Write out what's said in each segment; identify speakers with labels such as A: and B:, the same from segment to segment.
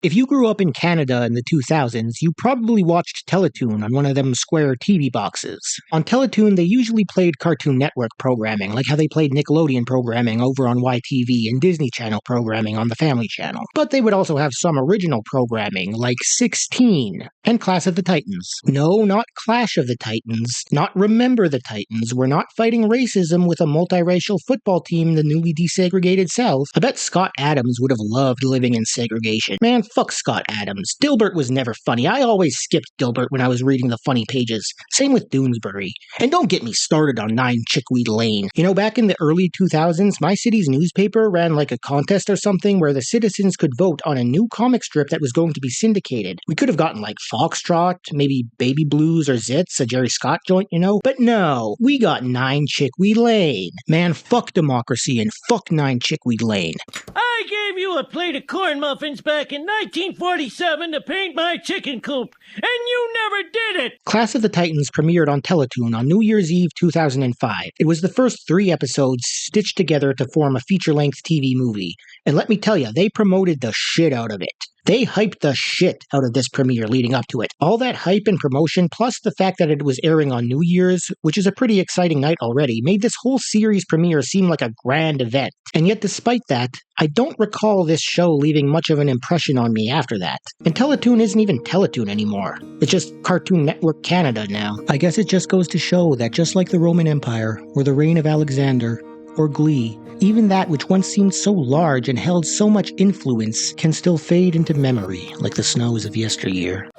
A: If you grew up in Canada in the 2000s, you probably watched Teletoon on one of them square TV boxes. On Teletoon, they usually played Cartoon Network programming, like how they played Nickelodeon programming over on YTV and Disney Channel programming on the Family Channel. But they would also have some original programming, like 16 and Clash of the Titans. No, not Clash of the Titans, not Remember the Titans. We're not fighting racism with a multiracial football team in the newly desegregated South. I bet Scott Adams would have loved living in segregation. Man, fuck Scott Adams. Dilbert was never funny. I always skipped Dilbert when I was reading the funny pages. Same with Doonesbury. And don't get me started on 9 Chickweed Lane. You know, back in the early 2000s, my city's newspaper ran like a contest or something where the citizens could vote on a new comic strip that was going to be syndicated. We could have gotten like Foxtrot, maybe Baby Blues or Zits, a Jerry Scott joint, you know? But no, we got 9 Chickweed Lane. Man, fuck democracy and fuck 9 Chickweed Lane.
B: I gave you a plate of corn muffins back in 1947 to paint my chicken coop, and you never did it!
A: Clash of the Titans premiered on Teletoon on New Year's Eve 2005. It was the first 3 episodes stitched together to form a feature-length TV movie. And let me tell you, they promoted the shit out of it. They hyped the shit out of this premiere leading up to it. All that hype and promotion, plus the fact that it was airing on New Year's, which is a pretty exciting night already, made this whole series premiere seem like a grand event. And yet despite that, I don't recall this show leaving much of an impression on me after that. And Teletoon isn't even Teletoon anymore. It's just Cartoon Network Canada now. I guess it just goes to show that just like the Roman Empire, or the reign of Alexander, or Glee, even that which once seemed so large and held so much influence can still fade into memory like the snows of yesteryear.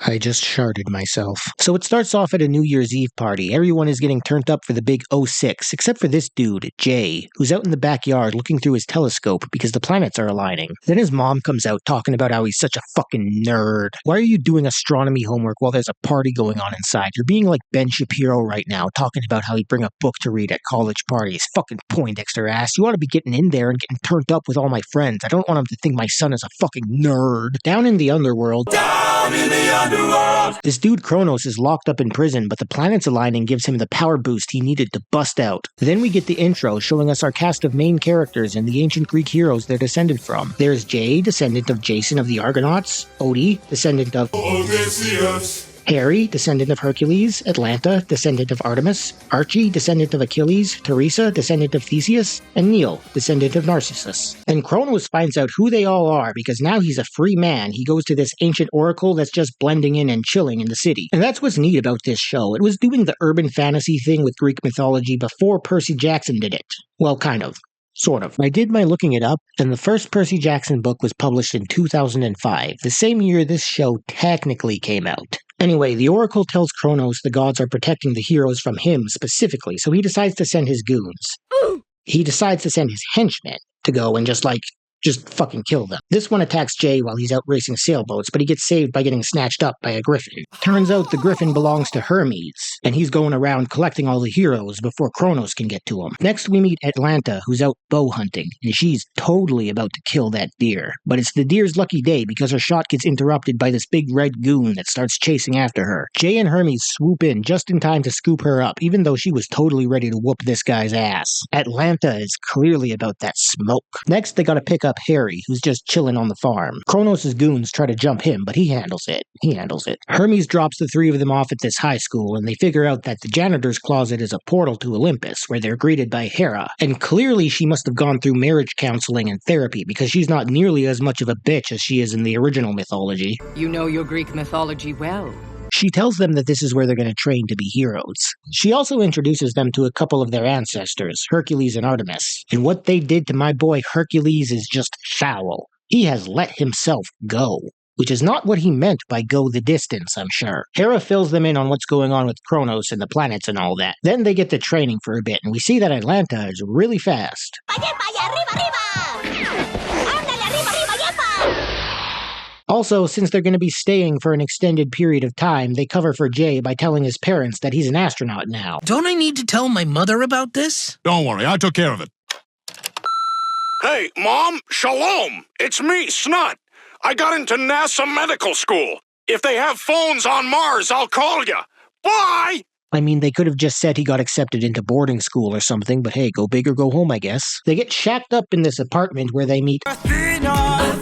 A: I just sharded myself. So it starts off at a New Year's Eve party. Everyone is getting turned up for the big 06, except for this dude, Jay, who's out in the backyard looking through his telescope because the planets are aligning. Then his mom comes out talking about how he's such a fucking nerd. Why are you doing astronomy homework while there's a party going on inside? You're being like Ben Shapiro right now, talking about how he'd bring a book to read at college parties. Fucking Poindexter ass. You ought to be getting in there and getting turned up with all my friends. I don't want him to think my son is a fucking nerd. Down in the underworld... This dude Kronos is locked up in prison, but the planets aligning gives him the power boost he needed to bust out. Then we get the intro showing us our cast of main characters and the ancient Greek heroes they're descended from. There's Jay, descendant of Jason of the Argonauts, Odie, descendant of Odysseus, Harry, descendant of Hercules, Atlanta, descendant of Artemis, Archie, descendant of Achilles, Teresa, descendant of Theseus, and Neil, descendant of Narcissus. And Kronos finds out who they all are because now he's a free man. He goes to this ancient oracle that's just blending in and chilling in the city. And that's what's neat about this show. It was doing the urban fantasy thing with Greek mythology before Percy Jackson did it. Well, kind of. Sort of. I did my looking it up, and the first Percy Jackson book was published in 2005, the same year this show technically came out. Anyway, the Oracle tells Kronos the gods are protecting the heroes from him specifically, so he decides to send his goons. He decides to send his henchmen to go and just fucking kill them. This one attacks Jay while he's out racing sailboats, but he gets saved by getting snatched up by a griffin. Turns out the griffin belongs to Hermes, and he's going around collecting all the heroes before Kronos can get to him. Next we meet Atlanta, who's out bow hunting, and she's totally about to kill that deer. But it's the deer's lucky day because her shot gets interrupted by this big red goon that starts chasing after her. Jay and Hermes swoop in just in time to scoop her up, even though she was totally ready to whoop this guy's ass. Atlanta is clearly about that smoke. Next they gotta pick up Harry, who's just chilling on the farm. Kronos' goons try to jump him, but he handles it. Hermes drops the 3 of them off at this high school, and they figure out that the janitor's closet is a portal to Olympus, where they're greeted by Hera. And clearly she must have gone through marriage counseling and therapy, because she's not nearly as much of a bitch as she is in the original mythology.
C: You know your Greek mythology well.
A: She tells them that this is where they're going to train to be heroes. She also introduces them to a couple of their ancestors, Hercules and Artemis. And what they did to my boy Hercules is just foul. He has let himself go. Which is not what he meant by go the distance, I'm sure. Hera fills them in on what's going on with Kronos and the planets and all that. Then they get to training for a bit, and we see that Atlanta is really fast. Also, since they're going to be staying for an extended period of time, they cover for Jay by telling his parents that he's an astronaut now.
D: Don't I need to tell my mother about this?
E: Don't worry, I took care of it.
F: Hey, Mom, shalom. It's me, Snot. I got into NASA medical school. If they have phones on Mars, I'll call you. Bye!
A: I mean, they could have just said he got accepted into boarding school or something, but hey, go big or go home, I guess. They get shacked up in this apartment where they meet... Athena!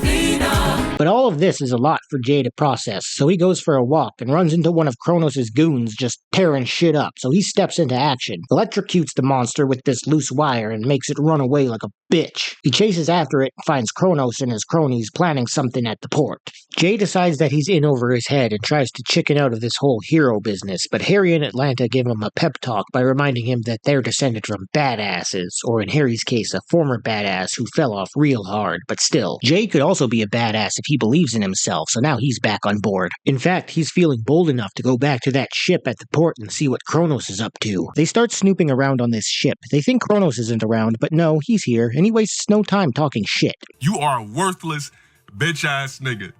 A: But all of this is a lot for Jay to process, so he goes for a walk and runs into one of Kronos' goons just tearing shit up, so he steps into action, electrocutes the monster with this loose wire and makes it run away like a bitch. He chases after it and finds Kronos and his cronies planning something at the port. Jay decides that he's in over his head and tries to chicken out of this whole hero business, but Harry and Atlanta give him a pep talk by reminding him that they're descended from badasses, or in Harry's case, a former badass who fell off real hard, but still. Jay could also be a badass if he believes in himself, so now he's back on board. In fact, he's feeling bold enough to go back to that ship at the port and see what Kronos is up to. They start snooping around on this ship. They think Kronos isn't around, but no, he's here, and he wastes no time talking shit.
E: You are a worthless, bitch-ass nigga.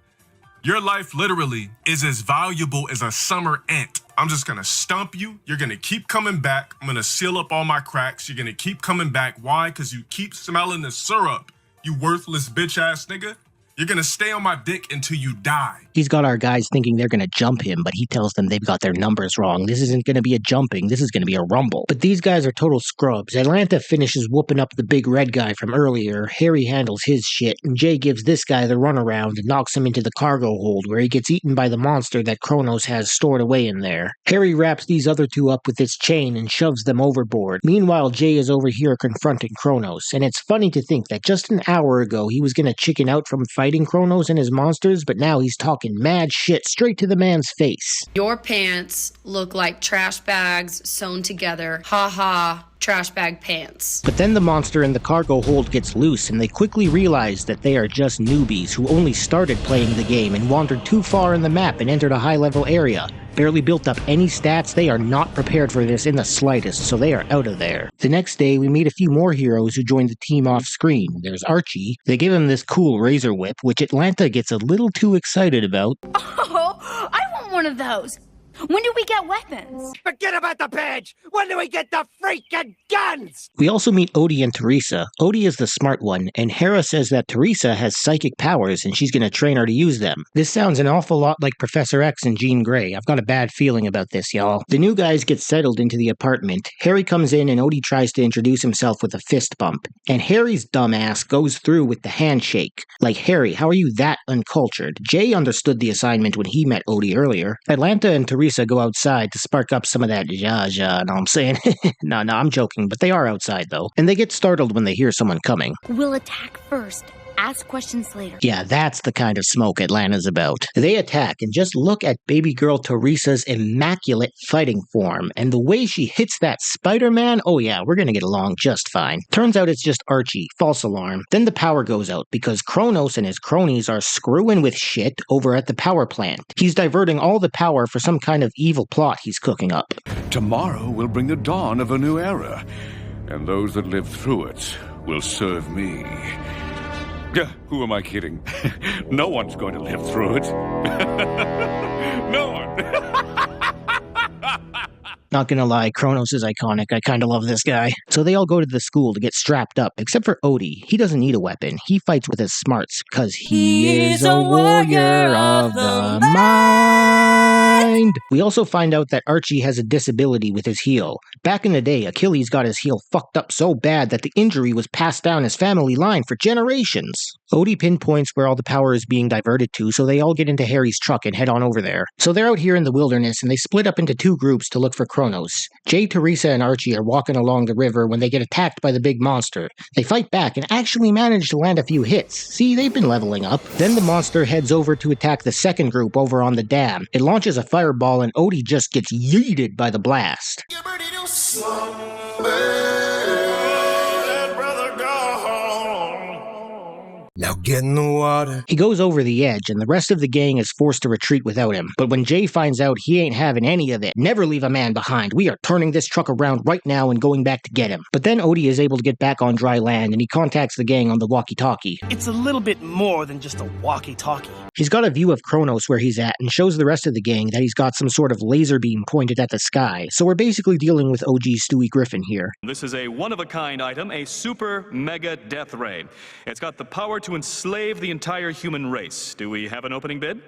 E: Your life literally is as valuable as a summer ant. I'm just gonna stump you. You're gonna keep coming back. I'm gonna seal up all my cracks. You're gonna keep coming back. Why? Because you keep smelling the syrup. You worthless bitch-ass nigga. You're gonna stay on my dick until you die.
A: He's got our guys thinking they're gonna jump him, but he tells them they've got their numbers wrong. This isn't gonna be a jumping, this is gonna be a rumble. But these guys are total scrubs. Atlanta finishes whooping up the big red guy from earlier, Harry handles his shit, and Jay gives this guy the runaround and knocks him into the cargo hold, where he gets eaten by the monster that Kronos has stored away in there. Harry wraps these other two up with this chain and shoves them overboard. Meanwhile, Jay is over here confronting Kronos, and it's funny to think that just an hour ago he was gonna chicken out from fighting Kronos and his monsters, but now he's talking mad shit straight to the man's face.
G: Your pants look like trash bags sewn together. Ha ha. Trash bag pants.
A: But then the monster in the cargo hold gets loose, and they quickly realize that they are just newbies who only started playing the game and wandered too far in the map and entered a high-level area. Barely built up any stats, they are not prepared for this in the slightest, so they are out of there. The next day, we meet a few more heroes who join the team off-screen. There's Archie. They give him this cool razor whip, which Atlanta gets a little too excited about.
H: Oh, I want one of those. When do we get weapons?
I: Forget about the badge! When do we get the freaking guns?
A: We also meet Odie and Teresa. Odie is the smart one, and Hera says that Teresa has psychic powers and she's gonna train her to use them. This sounds an awful lot like Professor X and Jean Grey. I've got a bad feeling about this, y'all. The new guys get settled into the apartment. Harry comes in and Odie tries to introduce himself with a fist bump. And Harry's dumbass goes through with the handshake. Like, Harry, how are you that uncultured? Jay understood the assignment when he met Odie earlier. Atlanta and Teresa go outside to spark up some of that know what I'm saying? No, I'm joking, but they are outside though. And they get startled when they hear someone coming.
H: We'll attack first. Ask questions later.
A: Yeah, that's the kind of smoke Atlanta's about. They attack, and just look at baby girl Teresa's immaculate fighting form, and the way she hits that Spider-Man, oh yeah, we're gonna get along just fine. Turns out it's just Archie, false alarm. Then the power goes out, because Kronos and his cronies are screwing with shit over at the power plant. He's diverting all the power for some kind of evil plot he's cooking up.
J: Tomorrow will bring the dawn of a new era, and those that live through it will serve me. Who am I kidding? No one's going to live through it. No one.
A: Not gonna lie, Kronos is iconic. I kinda love this guy. So they all go to the school to get strapped up, except for Odie. He doesn't need a weapon. He fights with his smarts, cause he is a warrior of the mind. We also find out that Archie has a disability with his heel. Back in the day, Achilles got his heel fucked up so bad that the injury was passed down his family line for generations. Odie pinpoints where all the power is being diverted to, so they all get into Harry's truck and head on over there. So they're out here in the wilderness, and they split up into two groups to look for Kronos. Jay, Teresa, and Archie are walking along the river when they get attacked by the big monster. They fight back and actually manage to land a few hits. See, they've been leveling up. Then the monster heads over to attack the second group over on the dam. It launches a fireball and Odie just gets yeeted by the blast.
K: Now get in the water.
A: He goes over the edge, and the rest of the gang is forced to retreat without him. But when Jay finds out, he ain't having any of it. Never leave a man behind. We are turning this truck around right now and going back to get him. But then Odie is able to get back on dry land, and he contacts the gang on the walkie-talkie.
L: It's a little bit more than just a walkie-talkie.
A: He's got a view of Kronos where he's at, and shows the rest of the gang that he's got some sort of laser beam pointed at the sky. So we're basically dealing with OG Stewie Griffin here.
M: This is a one-of-a-kind item, a super mega death ray. It's got the power to enslave the entire human race. Do we have an opening bid?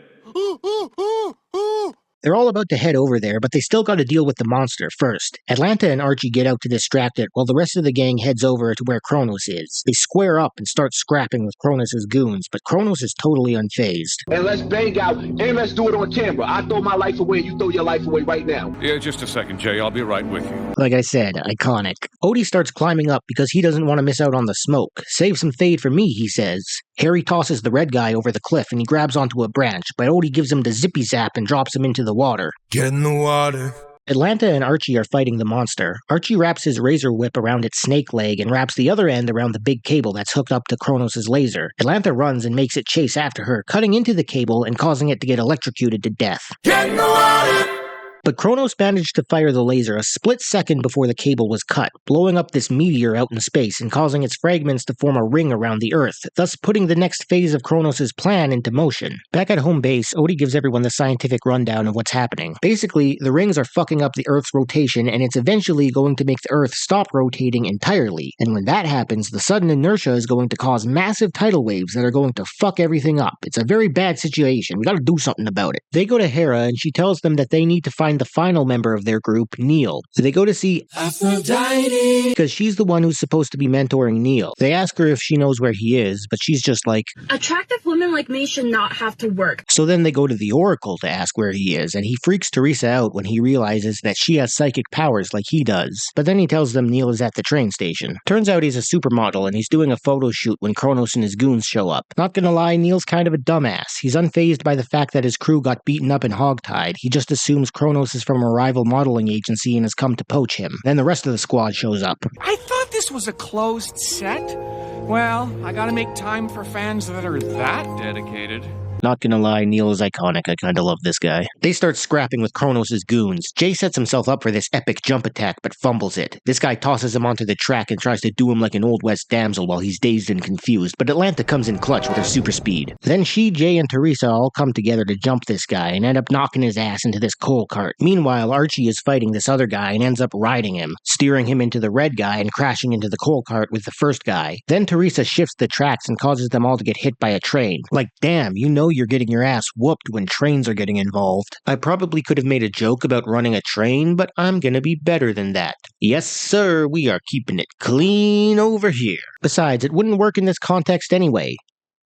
A: They're all about to head over there, but they still gotta deal with the monster first. Atlanta and Archie get out to distract it, while the rest of the gang heads over to where Kronos is. They square up and start scrapping with Kronos' goons, but Kronos is totally unfazed.
N: And let's bang out, and let's do it on camera. I throw my life away, you throw your life away right now.
J: Yeah, just a second, Jay. I'll be right with you.
A: Like I said, iconic. Odie starts climbing up because he doesn't want to miss out on the smoke. Save some fade for me, he says. Harry tosses the red guy over the cliff and he grabs onto a branch, but Odie gives him the zippy zap and drops him into the water.
K: Get in the water.
A: Atlanta and Archie are fighting the monster. Archie wraps his razor whip around its snake leg and wraps the other end around the big cable that's hooked up to Kronos' laser. Atlanta runs and makes it chase after her, cutting into the cable and causing it to get electrocuted to death.
K: Get in the water!
A: But Kronos managed to fire the laser a split second before the cable was cut, blowing up this meteor out in space and causing its fragments to form a ring around the Earth, thus putting the next phase of Kronos' plan into motion. Back at home base, Odie gives everyone the scientific rundown of what's happening. Basically, the rings are fucking up the Earth's rotation and it's eventually going to make the Earth stop rotating entirely. And when that happens, the sudden inertia is going to cause massive tidal waves that are going to fuck everything up. It's a very bad situation. We gotta do something about it. They go to Hera and she tells them that they need to find the final member of their group, Neil. So they go to see Aphrodite because she's the one who's supposed to be mentoring Neil. They ask her if she knows where he is, but she's just like,
O: attractive women like me should not have to work.
A: So then they go to the Oracle to ask where he is, and he freaks Teresa out when he realizes that she has psychic powers like he does. But then he tells them Neil is at the train station. Turns out he's a supermodel and he's doing a photo shoot when Kronos and his goons show up. Not gonna lie, Neil's kind of a dumbass. He's unfazed by the fact that his crew got beaten up and hogtied. He just assumes Kronos is from a rival modeling agency and has come to poach him. Then the rest of the squad shows up.
P: I thought this was a closed set. Well, I gotta make time for fans that are that dedicated.
A: Not gonna lie, Neil is iconic. I kinda love this guy. They start scrapping with Kronos' goons. Jay sets himself up for this epic jump attack, but fumbles it. This guy tosses him onto the track and tries to do him like an Old West damsel while he's dazed and confused, but Atlanta comes in clutch with her super speed. Then she, Jay, and Teresa all come together to jump this guy and end up knocking his ass into this coal cart. Meanwhile, Archie is fighting this other guy and ends up riding him, steering him into the red guy and crashing into the coal cart with the first guy. Then Teresa shifts the tracks and causes them all to get hit by a train. Like, damn, you know you're getting your ass whooped when trains are getting involved. I probably could have made a joke about running a train, but I'm gonna be better than that. Yes, sir, we are keeping it clean over here. Besides, it wouldn't work in this context anyway.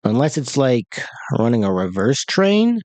A: Unless it's like running a reverse train?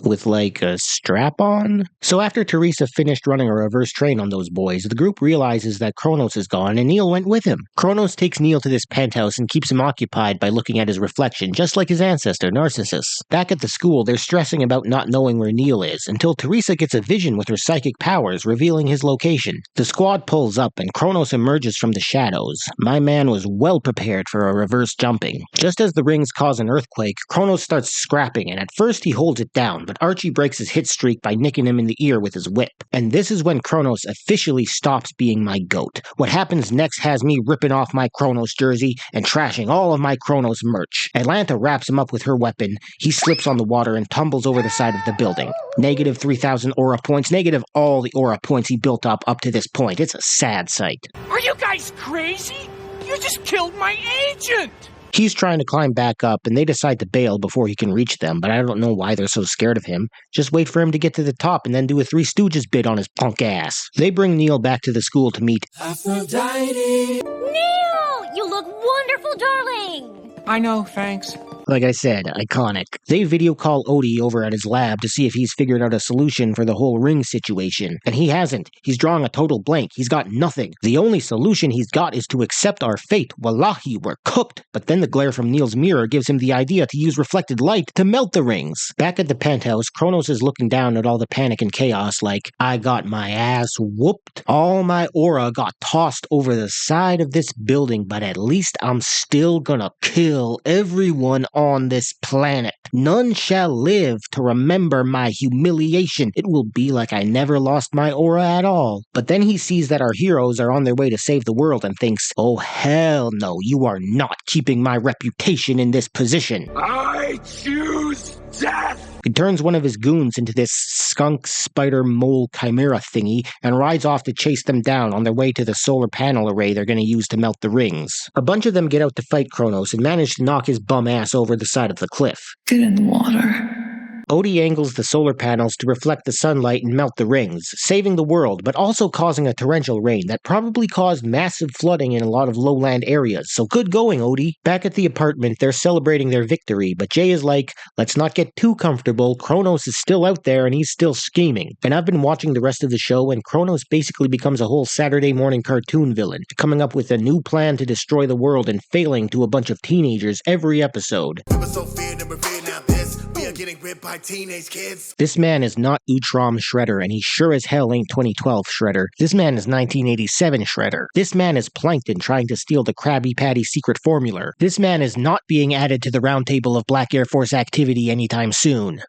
A: With like a strap on? So after Teresa finished running a reverse train on those boys, the group realizes that Kronos is gone and Neil went with him. Kronos takes Neil to this penthouse and keeps him occupied by looking at his reflection, just like his ancestor, Narcissus. Back at the school, they're stressing about not knowing where Neil is, until Teresa gets a vision with her psychic powers, revealing his location. The squad pulls up and Kronos emerges from the shadows. My man was well prepared for a reverse jumping. Just as the rings cause an earthquake, Kronos starts scrapping, and at first he holds it down, but Archie breaks his hit streak by nicking him in the ear with his whip. And this is when Kronos officially stops being my goat. What happens next has me ripping off my Kronos jersey and trashing all of my Kronos merch. Atlanta wraps him up with her weapon. He slips on the water and tumbles over the side of the building. Negative 3,000 aura points, negative all the aura points he built up to this point. It's a sad sight.
P: Are you guys crazy? You just killed my agent!
A: He's trying to climb back up, and they decide to bail before he can reach them, but I don't know why they're so scared of him. Just wait for him to get to the top and then do a Three Stooges bit on his punk ass. They bring Neil back to the school to meet Aphrodite.
H: Neil! You look wonderful, darling!
P: I know, thanks.
A: Like I said, iconic. They video call Odie over at his lab to see if he's figured out a solution for the whole ring situation. And he hasn't. He's drawing a total blank. He's got nothing. The only solution he's got is to accept our fate. Wallahi, we're cooked. But then the glare from Neil's mirror gives him the idea to use reflected light to melt the rings. Back at the penthouse, Kronos is looking down at all the panic and chaos like, I got my ass whooped. All my aura got tossed over the side of this building, but at least I'm still gonna kill everyone on this planet. None shall live to remember my humiliation. It will be like I never lost my aura at all. But then he sees that our heroes are on their way to save the world and thinks, oh hell no, you are not keeping my reputation in this position.
N: I choose death!
A: He turns one of his goons into this skunk, spider, mole, chimera thingy and rides off to chase them down on their way to the solar panel array they're going to use to melt the rings. A bunch of them get out to fight Kronos and manage to knock his bum ass over the side of the cliff.
Q: Get in the water.
A: Odie angles the solar panels to reflect the sunlight and melt the rings, saving the world, but also causing a torrential rain that probably caused massive flooding in a lot of lowland areas, so good going, Odie. Back at the apartment, they're celebrating their victory, but Jay is like, let's not get too comfortable, Kronos is still out there and he's still scheming. And I've been watching the rest of the show, and Kronos basically becomes a whole Saturday morning cartoon villain, coming up with a new plan to destroy the world and failing to a bunch of teenagers every episode.
K: Getting ripped by teenage kids.
A: This man is not Utrom Shredder, and he sure as hell ain't 2012 Shredder. This man is 1987 Shredder. This man is Plankton trying to steal the Krabby Patty secret formula. This man is not being added to the round table of Black Air Force activity anytime soon.